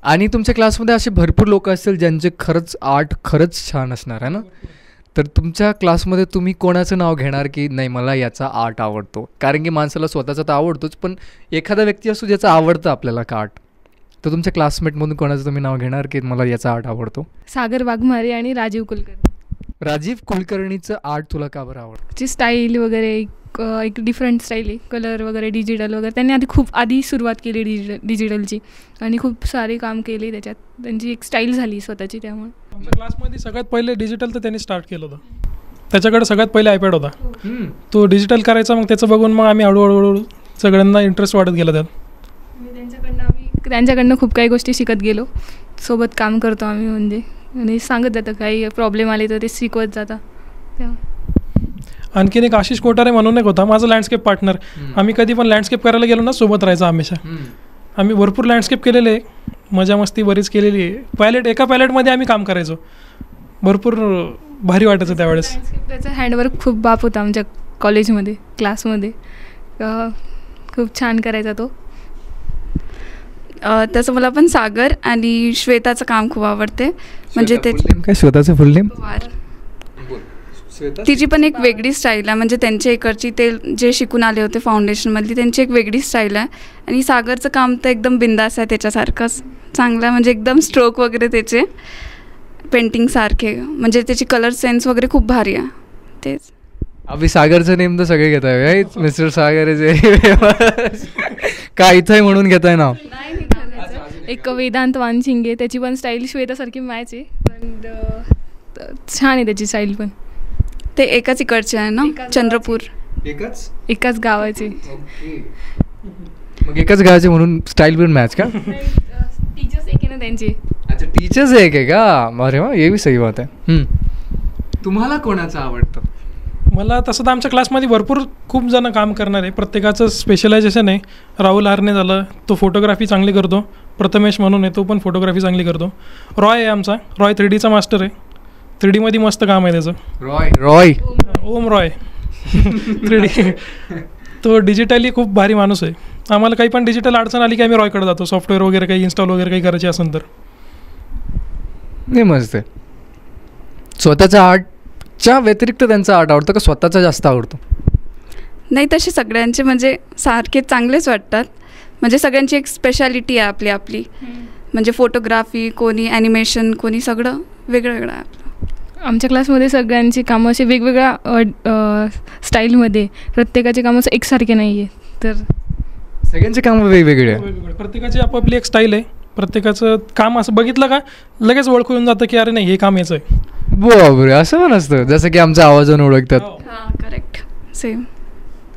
आणि तुमच्या क्लासमध्ये असे भरपूर लोक असतील ज्यांचे खरंच आर्ट खरंच छान असणार आहे ना. तर तुमच्या क्लासमध्ये तुम्ही कोणाचं नाव घेणार की नाही मला याचा आर्ट आवडतो? कारण की माणसाला स्वतःचा तर आवडतोच, पण एखादा व्यक्ती असतो ज्याचं आवडतं आपल्याला का आर्ट, तर तुमच्या क्लासमेटमधून कोणाचं तुम्ही नाव घेणार की मला याचा आर्ट आवडतो? सागर वाघमारे आणि राजीव कुलकर्णी. राजीव कुलकर्णीचं आर्ट तुला का बरं आवडतं? ची स्टाईल वगैरे एक डिफरंट स्टाईल आहे, कलर वगैरे डिजिटल वगैरे. त्यांनी खूप आधी सुरुवात केली डिजिटलची आणि खूप सारे काम केले त्याच्यात. त्यांची एक स्टाईल झाली स्वतःची. त्यामुळे आमच्या क्लासमध्ये सगळ्यात पहिले डिजिटल तर त्यांनी स्टार्ट केलं होतं. त्याच्याकडे सगळ्यात पहिले आयपॅड होता. तो डिजिटल करायचा, मग त्याचं बघून मग आम्ही हळूहळू सगळ्यांना इंटरेस्ट वाढत गेला त्यात. त्यांच्याकडनं खूप काही गोष्टी शिकत गेलो. सोबत काम करतो आम्ही, म्हणजे आणि सांगत जातं काही प्रॉब्लेम आले तर ते शिकवत जाता. आणखीन एक आशिष कोठारे म्हणून एक होता माझा लँडस्केप पार्टनर. आम्ही कधी पण लँडस्केप करायला गेलो ना सोबत राहायचा हमेशा. आम्ही भरपूर लँडस्केप केलेले आहे, मजा मस्ती बरीच केलेली आहे. एका पॅलेटमध्ये आम्ही काम करायचो, भरपूर भारी वाटायचं त्यावेळेस. त्याचा हँडवर्क खूप बाप होता आमच्या कॉलेजमध्ये, क्लासमध्ये. खूप छान करायचा तो. तसं मला पण सागर आणि श्वेताचं काम खूप आवडते. म्हणजे ते काय स्वतःचं फुल नेम? तिची पण एक वेगळी स्टाईल आहे. म्हणजे त्यांच्या इकडची ते जे शिकून आले होते फाउंडेशनमधली, त्यांची एक वेगळी स्टाईल आहे. आणि सागरचं काम तर एकदम बिंदास आहे, त्याच्यासारखंच चांगलं आहे. म्हणजे एकदम स्ट्रोक वगैरे त्याचे पेंटिंगसारखे, म्हणजे त्याची कलर सेन्स वगैरे खूप भारी आहे. तेच अभि सागरचं नेम तर सगळे घेत आहे, मिस्टर सागर का इथं म्हणून घेत आहे नाव? एक वेदांत वानशिंगे, त्याची पण स्टाईल श्वेतासारखी मॅच आहे, पण छान आहे त्याची स्टाईल पण. ते एकाच इकडचे आहे ना, चंद्रपूर. एकाच गावाचे. मग एकाच गावाचे म्हणून स्टाईल पण मॅच का? टीचर्स एक आहे ना त्यांची. अच्छा, टीचर्स एक आहे का? अरे वा, ये भी सही बात आहे. तुम्हाला कोणाचं आवडतं? मला तसं तर आमच्या क्लासमध्ये भरपूर खूप जण काम करणार आहे, प्रत्येकाचं स्पेशलायझेशन आहे. राहुल आरणे झालं, तो फोटोग्राफी चांगली करतो. प्रथमेश म्हणून आहे, तो पण फोटोग्राफी चांगली करतो. रॉय आहे आमचा, रॉय 3Dचा मास्टर आहे. 3D मस्त काम आहे त्याचं. रॉय ओम रॉय 3D. तो डिजिटली खूप भारी माणूस आहे. आम्हाला काही पण डिजिटल अडचण आली की आम्ही रॉयकडे जातो, सॉफ्टवेअर वगैरे काही इन्स्टॉल वगैरे काही करायची असेल तर. नाही, मस्त आहे. स्वतःचा आर्टच्या व्यतिरिक्त त्यांचा आर्ट आवडतं का स्वतःचा जास्त आवडतो? नाही, तसे सगळ्यांचे म्हणजे सारखे चांगलेच वाटतात. म्हणजे सगळ्यांची एक स्पेशालिटी आहे आपली आपली. म्हणजे फोटोग्राफी, कोणी ॲनिमेशन, कोणी सगळं वेगळं वेगळं आहे आपलं. आमच्या क्लासमध्ये सगळ्यांची कामं असे वेगवेगळ्या स्टाईलमध्ये, प्रत्येकाचे कामं असं एकसारखे नाही आहे. तर सगळ्यांचे कामं वेगवेगळे आहे, प्रत्येकाची आपापली एक स्टाईल आहे. प्रत्येकाचं काम असं बघितलं का लगेच ओळखू येऊन जातं की अरे नाही, हे काम याचं आहे. बरोबर, असं पण असतं. जसं की आमच्या आवाजाने ओळखतात. हां, करेक्ट, सेम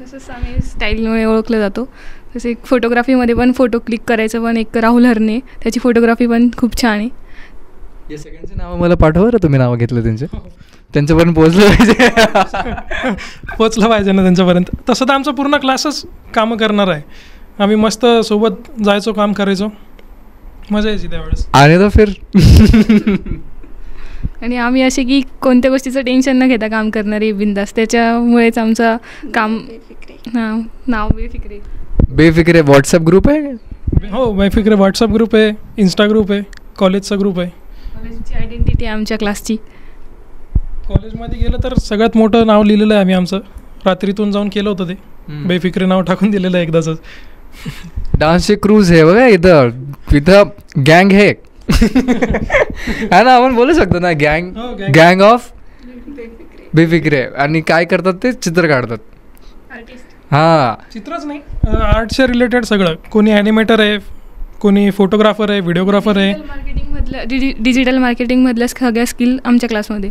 तसंच आम्ही स्टाईलमुळे ओळखलं जातो. तसे फोटोग्राफीमध्ये पण फोटो क्लिक करायचं पण एक राहुल हरणे, त्याची फोटोग्राफी पण खूप छान आहे. या सगळ्यांचे नावं मला पाठवा रे, तुम्ही नावं घेतलं त्यांच्यापर्यंत पोहोचलं पाहिजे. पोचलं पाहिजे ना त्यांच्यापर्यंत. तसं तर आमचा पूर्ण क्लासच कामं करणार आहे. आम्ही मस्त सोबत जायचो, काम करायचो, मजा यायची त्यावेळेस. आणि तर फिर आणि आम्ही असे की कोणत्या गोष्टीचं टेन्शन न घेता काम करणारे बिंदास. त्याच्यामुळेच आमचं काम नाव बेफिक्रे. व्हॉट्सअप ग्रुप आहे? हो, बेफिक्रे व्हॉट्सअप ग्रुप आहे, इन्स्टा ग्रुप आहे, कॉलेजचा ग्रुप आहे. कॉलेजची आयडेंटिटी आहे आमच्या क्लासची. कॉलेजमध्ये गेलं तर सगळ्यात मोठं नाव लिहिलेलं आहे आम्ही आमचं. रात्रीतून जाऊन केलं होतं ते, बेफिक्रे नाव टाकून दिलेलं आहे एकदाच. डान्सचे क्रूज आहे बघा इथं गँग आहे है ना, आपण बोलू शकतो ना, गँग ऑफ बेफिक्रे. आणि काय करतात ते? चित्र काढतात. हां, चित्रच नाही, आर्टच्या रिलेटेड सगळं. कोणी ॲनिमेटर आहे, कोणी फोटोग्राफर आहे, व्हिडिओग्राफर आहे. डिजिटल मार्केटिंगमधल्या सगळ्या स्किल आमच्या क्लासमध्ये.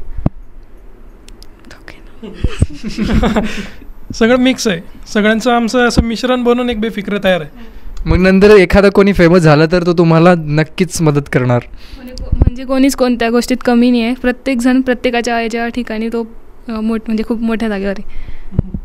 सगळं मिक्स आहे, सगळ्यांचं आमचं असं मिश्रण बनवून एक बेफिक्रे तयार आहे. मग नंतर एखादा कोणी फेमस झाला तर तो तुम्हाला नक्कीच मदत करणार. म्हणजे कोणीच कोणत्या गोष्टीत कमी नाही आहे. प्रत्येकजण प्रत्येकाच्या याच्या ठिकाणी तो म्हणजे खूप मोठ्या जागेवर आहे.